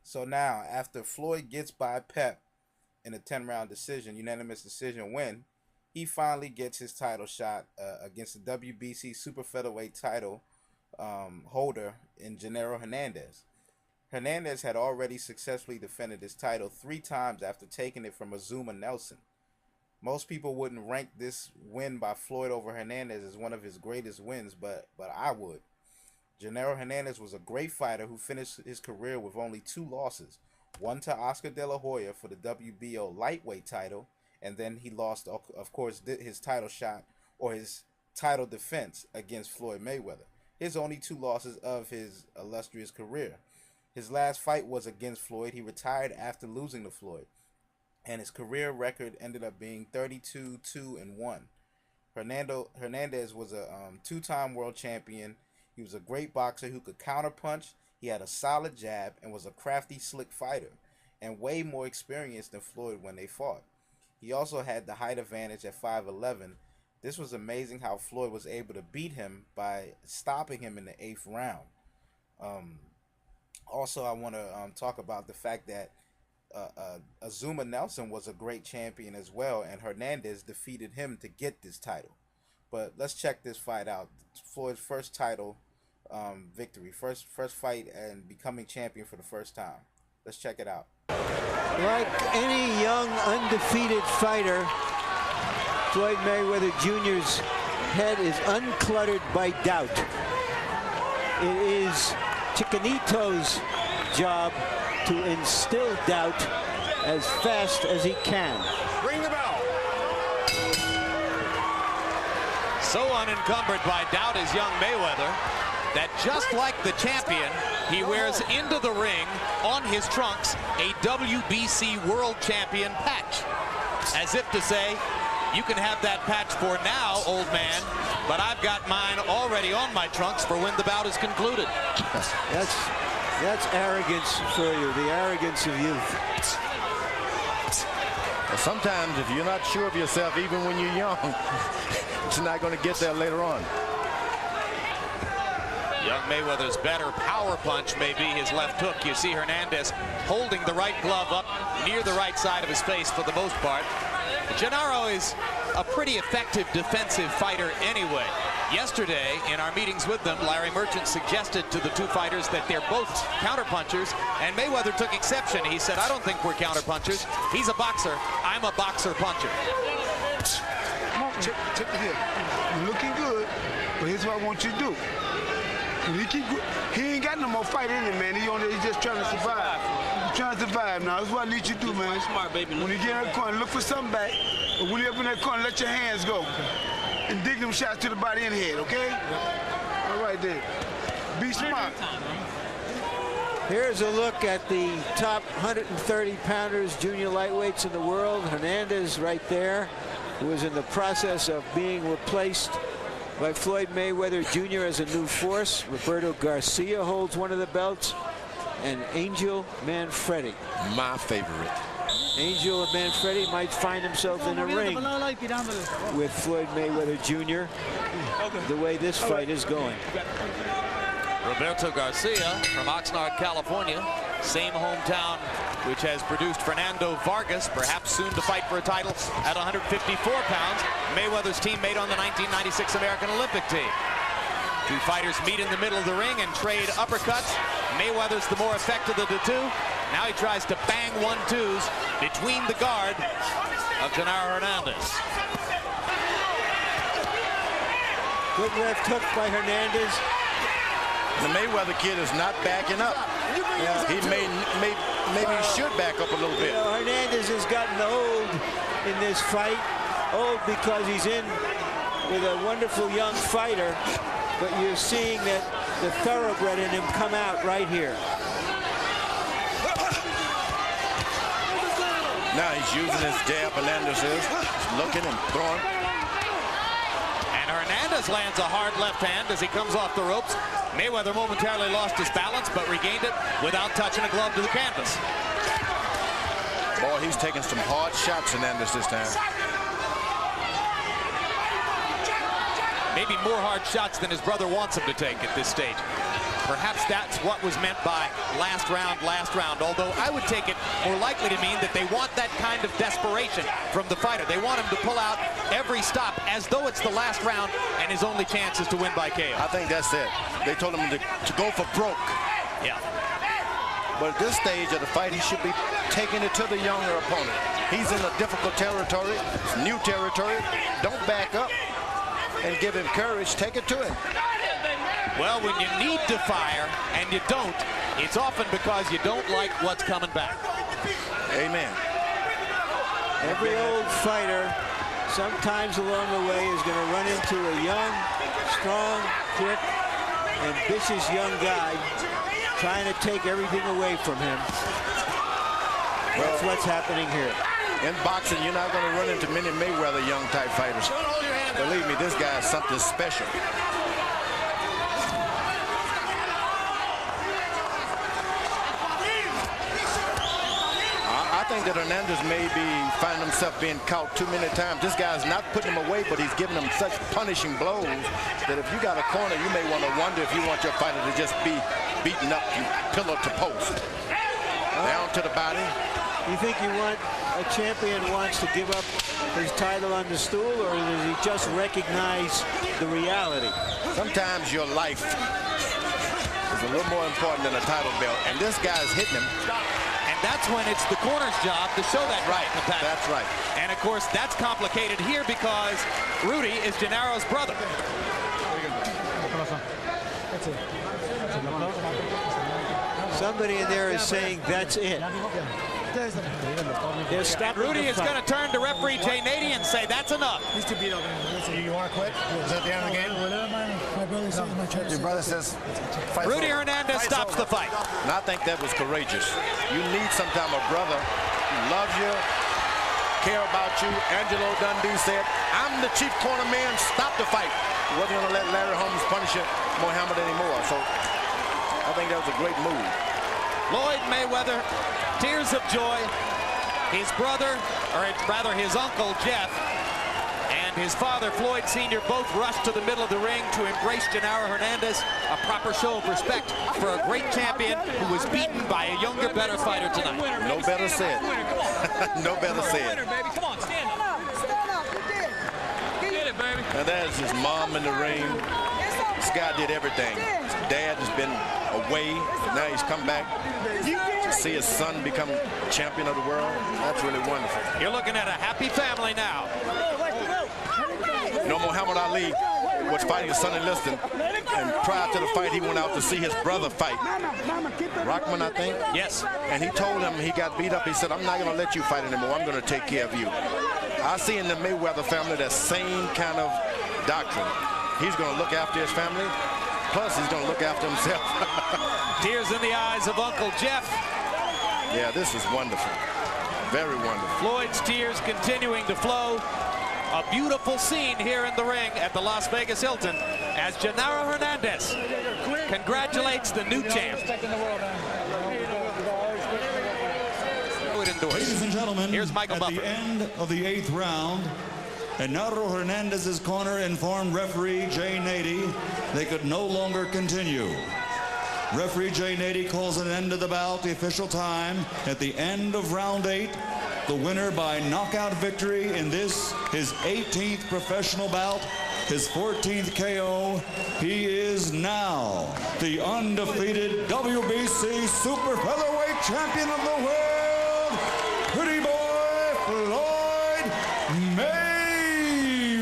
So now, after Floyd gets by Pep in a 10-round decision, unanimous decision win, he finally gets his title shot against the WBC Super Featherweight title holder in Gennaro Hernandez. Hernandez had already successfully defended his title 3 times after taking it from Azuma Nelson. Most people wouldn't rank this win by Floyd over Hernandez as one of his greatest wins, but I would. Gennaro Hernandez was a great fighter who finished his career with only 2 losses. One to Oscar De La Hoya for the WBO lightweight title, and then he lost, of course, his title shot or his title defense against Floyd Mayweather. His only 2 losses of his illustrious career. His last fight was against Floyd. He retired after losing to Floyd, and his career record ended up being 32-2-1. Hernandez was a 2-time world champion. He was a great boxer who could counterpunch. He had a solid jab and was a crafty, slick fighter, and way more experienced than Floyd when they fought. He also had the height advantage at 5'11". This was amazing how Floyd was able to beat him by stopping him in the 8th round. Also, I want to talk about the fact that Azuma Nelson was a great champion as well, and Hernandez defeated him to get this title. But let's check this fight out. Floyd's first title victory, first fight and becoming champion for the first time. Let's check it out. Like any young undefeated fighter, Floyd Mayweather Jr.'s head is uncluttered by doubt. It is Chicanito's job to instill doubt as fast as he can. Ring the bell. So unencumbered by doubt is young Mayweather that just like the champion, he wears into the ring on his trunks a WBC World Champion patch. As if to say, you can have that patch for now, old man, but I've got mine already on my trunks for when the bout is concluded. That's arrogance for you, the arrogance of youth. Well, sometimes if you're not sure of yourself, even when you're young, it's not going to get there later on. Young Mayweather's better power punch may be his left hook. You see Hernandez holding the right glove up near the right side of his face for the most part. Gennaro is a pretty effective defensive fighter anyway. Yesterday, in our meetings with them, Larry Merchant suggested to the 2 fighters that they're both counterpunchers, and Mayweather took exception. He said, I don't think we're counterpunchers. He's a boxer. I'm a boxer-puncher. Check it here. You're looking good, but here's what I want you to do. He ain't got no more fight in him, man. He's just trying to survive. He's trying to survive now. That's what I need you to do, man. Smart, baby. When you get in that corner, look for something back. But when you're up in that corner, let your hands go. And dig them shots to the body and head, okay? All right, then. Be smart. Here's a look at the top 130-pounders, junior lightweights in the world. Hernandez right there, who is in the process of being replaced by Floyd Mayweather Jr. as a new force. Roberto Garcia holds one of the belts, and Angel Manfredi. My favorite. Angel Manfredi might find himself in a ring with Floyd Mayweather Jr. the way this fight is going. Roberto Garcia from Oxnard, California, same hometown which has produced Fernando Vargas, perhaps soon to fight for a title at 154 pounds. Mayweather's teammate on the 1996 American Olympic team. 2 fighters meet in the middle of the ring and trade uppercuts. Mayweather's the more effective of the 2. Now he tries to bang 1-2s between the guard of Gennaro Hernandez. Good left hook by Hernandez. The Mayweather kid is not backing up. Yeah. He maybe should back up a little bit. You know, Hernandez has gotten old in this fight. Old because he's in with a wonderful young fighter, but you're seeing that the thoroughbred in him come out right here. Now he's using his jab. Hernandez is looking and throwing. And Hernandez lands a hard left hand as he comes off the ropes. Mayweather momentarily lost his balance, but regained it without touching a glove to the canvas. Boy, he's taking some hard shots, Hernandez, this time. Maybe more hard shots than his brother wants him to take at this stage. Perhaps that's what was meant by last round, although I would take it more likely to mean that they want that kind of desperation from the fighter. They want him to pull out every stop as though it's the last round and his only chance is to win by KO. I think that's it. They told him to go for broke. Yeah. But at this stage of the fight, he should be taking it to the younger opponent. He's in a difficult territory, new territory. Don't back up and give him courage. Take it to him. Well, when you need to fire and you don't, it's often because you don't like what's coming back. Amen. Every old fighter, sometimes along the way, is going to run into a young, strong, quick, ambitious young guy trying to take everything away from him. That's what's happening here. In boxing, you're not going to run into many Mayweather young type fighters. Believe me, this guy is something special. I think that Hernandez may be finding himself being caught too many times. This guy's not putting him away, but he's giving him such punishing blows that if you got a corner, you may want to wonder if you want your fighter to just be beaten up from pillar to post. Down to the body. You think a champion wants to give up his title on the stool, or does he just recognize the reality? Sometimes your life is a little more important than a title belt, and this guy's hitting him. And that's when it's the corner's job to show that right. That's right. And of course, that's complicated here because Rudy is Gennaro's brother. Somebody in there is saying that's it. Rudy is going to turn to referee Jay Nady and say that's enough. You want to quit? Is that the end of the game? Your brother says. Rudy Hernandez stops the fight. And I think that was courageous. You need sometime a brother who loves you, care about you. Angelo Dundee said, I'm the chief corner man, stop the fight. He wasn't going to let Larry Holmes punish Muhammad anymore. So I think that was a great move. Floyd Mayweather, tears of joy. His brother, or rather his uncle Jeff, and his father Floyd Sr. both rushed to the middle of the ring to embrace Gennaro Hernandez, a proper show of respect for a great champion who was beaten by a younger, better fighter tonight. No better said. No better said. Come on, stand up. Get it, baby. And there's his mom in the ring. This guy did everything. His dad has been away. Now he's come back to see his son become champion of the world. That's really wonderful. You're looking at a happy family now. You know, Muhammad Ali was fighting his son in Liston, and prior to the fight, he went out to see his brother fight. Rockman, I think? Yes. And he told him he got beat up. He said, I'm not going to let you fight anymore. I'm going to take care of you. I see in the Mayweather family that same kind of doctrine. He's going to look after his family. Plus, he's going to look after himself. Tears in the eyes of Uncle Jeff. Yeah, this is wonderful. Very wonderful. Floyd's tears continuing to flow. A beautiful scene here in the ring at the Las Vegas Hilton as Gennaro Hernandez congratulates the new champ. Ladies and gentlemen, here's Michael Buffer. At the end of the 8th round, Gennaro Hernandez's corner informed referee Jay Nady they could no longer continue. Referee Jay Nady calls an end to the bout. The official time at the end of round 8. The winner by knockout victory in this, his 18th professional bout, his 14th KO. He is now the undefeated WBC super featherweight champion of the world, pretty boy Floyd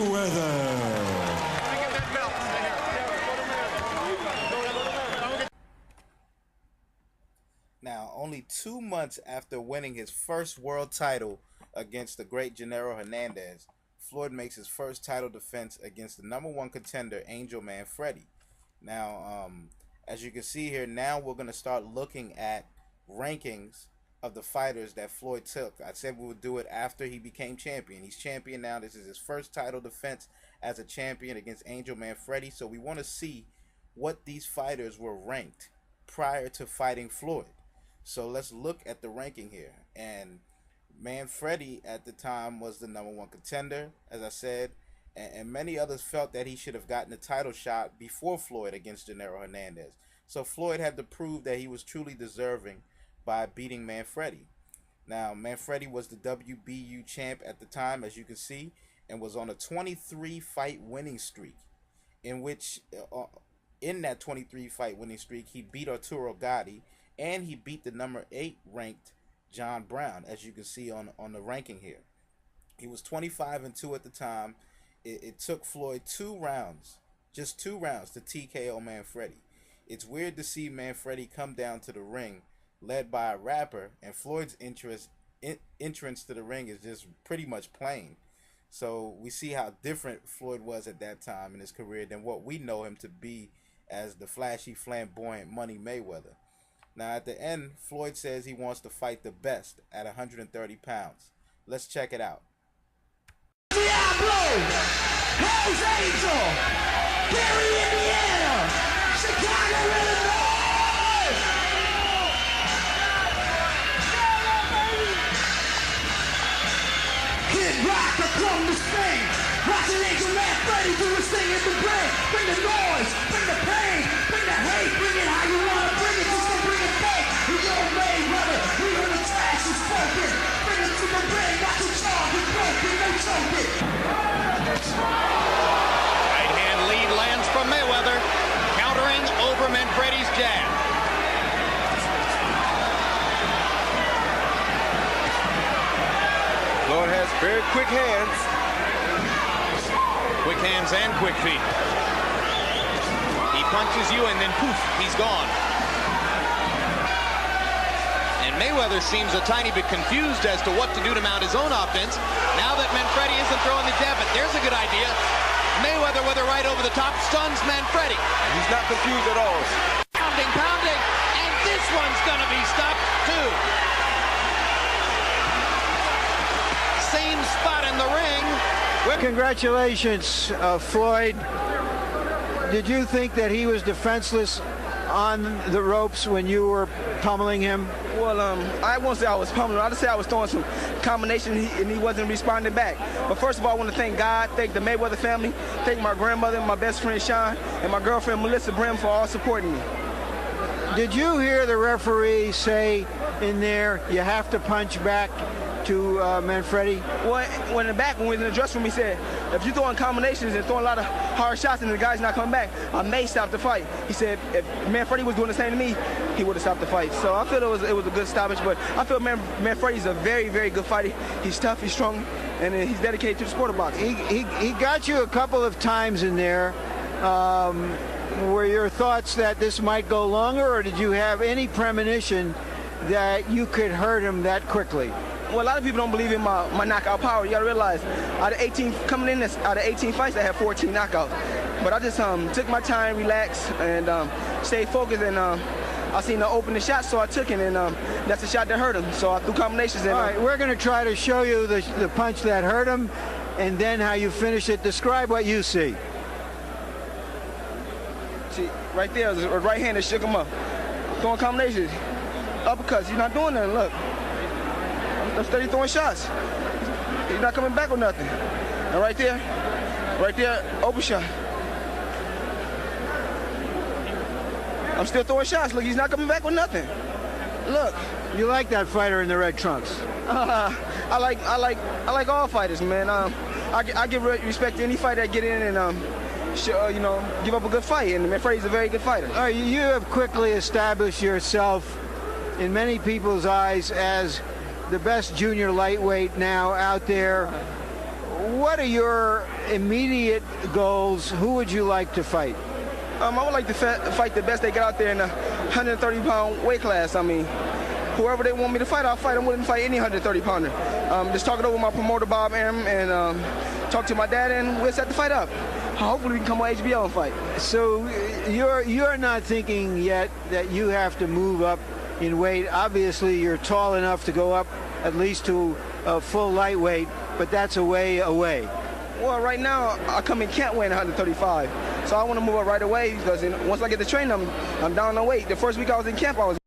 Mayweather. Now, only 2 months after winning his first world title against the great Gennaro Hernandez, Floyd makes his first title defense against the #1 contender, Angel Man Freddy. Now, as you can see here, now we're going to start looking at rankings of the fighters that Floyd took. I said we would do it after he became champion. He's champion now. This is his first title defense as a champion against Angel Man Freddy. So we want to see what these fighters were ranked prior to fighting Floyd. So let's look at the ranking here. And Manfredi at the time was the #1 contender, as I said, and many others felt that he should have gotten a title shot before Floyd against Gennaro Hernandez. So Floyd had to prove that he was truly deserving by beating Manfredi. Now, Manfredi was the WBU champ at the time, as you can see, and was on a 23-fight winning streak, in which, in that 23-fight winning streak, he beat Arturo Gatti, and he beat the number 8 ranked John Brown, as you can see on the ranking here. He was 25-2 at the time. It took Floyd 2 rounds, just 2 rounds, to TKO Manfredi. It's weird to see Manfredi come down to the ring led by a rapper, and Floyd's entrance to the ring is just pretty much plain. So we see how different Floyd was at that time in his career than what we know him to be as the flashy, flamboyant Money Mayweather. Now at the end, Floyd says he wants to fight the best at 130 pounds. Let's check it out. Diablo, Hell's Angel, Gary, Indiana, Chicago, Illinois. Kid Rock, I come to Spain. Watch an Angel Manfredi do his thing in the brain. Bring the noise, bring the pain, bring the hate, bring it how you wanna bring it, just don't bring it back. We don't Mayweather, we heard the trash is spoken. Bring it to the ring, not too strong, we broken, no choking. Right hand lead lands from Mayweather, countering over Manfredi's jab. Floyd has very quick hands. Quick hands and quick feet. He punches you and then poof, he's gone. And Mayweather seems a tiny bit confused as to what to do to mount his own offense. Now that Manfredi isn't throwing the jab, but there's a good idea. Mayweather with a right over the top stuns Manfredi. He's not confused at all. Pounding, and this one's gonna be stopped too. Same spot in the ring. Congratulations, Floyd. Did you think that he was defenseless on the ropes when you were pummeling him? Well, I won't say I was pummeling. I'll just say I was throwing some combination and he wasn't responding back. But first of all, I want to thank God, thank the Mayweather family, thank my grandmother, my best friend Sean, and my girlfriend Melissa Brim for all supporting me. Did you hear the referee say in there, you have to punch back to Manfredi? Well, when in the back, when we was in the dressing room, he said, if you're throwing combinations and throwing a lot of hard shots and the guy's not coming back, I may stop the fight. He said if Manfredi was doing the same to me, he would have stopped the fight. So I feel it was a good stoppage, but I feel Manfredi's a very, very good fighter. He's tough, he's strong, and he's dedicated to the sport of boxing. He got you a couple of times in there. Were your thoughts that this might go longer, or did you have any premonition that you could hurt him that quickly? Well, a lot of people don't believe in my knockout power. You gotta realize, out of 18 fights, I had 14 knockouts. But I just took my time, relaxed, and stayed focused. And I seen him open the shot, so I took it, and that's the shot that hurt him. So I threw combinations. And, all right, we're going to try to show you the punch that hurt him, and then how you finish it. Describe what you see. See, right there, the right hand that shook him up. Throwing combinations, uppercuts. He's not doing nothing. Look. I'm steady throwing shots. He's not coming back with nothing. And right there, open shot. I'm still throwing shots. Look, he's not coming back with nothing. Look. You like that fighter in the red trunks? I like all fighters, man. I give respect to any fighter that get in and give up a good fight. And Manfredi's a very good fighter. All right, you have quickly established yourself in many people's eyes as the best junior lightweight now out there. What are your immediate goals? Who would you like to fight? I would like to fight the best they got out there in the 130-pound weight class. I mean, whoever they want me to fight, I'll fight. I wouldn't fight any 130-pounder. Just talk it over with my promoter, Bob Arum, and talk to my dad, and we'll set the fight up. Hopefully we can come on HBO and fight. So you're not thinking yet that you have to move up in weight. Obviously, you're tall enough to go up at least to a full lightweight, but that's a way away. Well, right now, I come in camp weighing 135, so I want to move up right away because once I get the training, I'm down on weight. The first week I was in camp, I was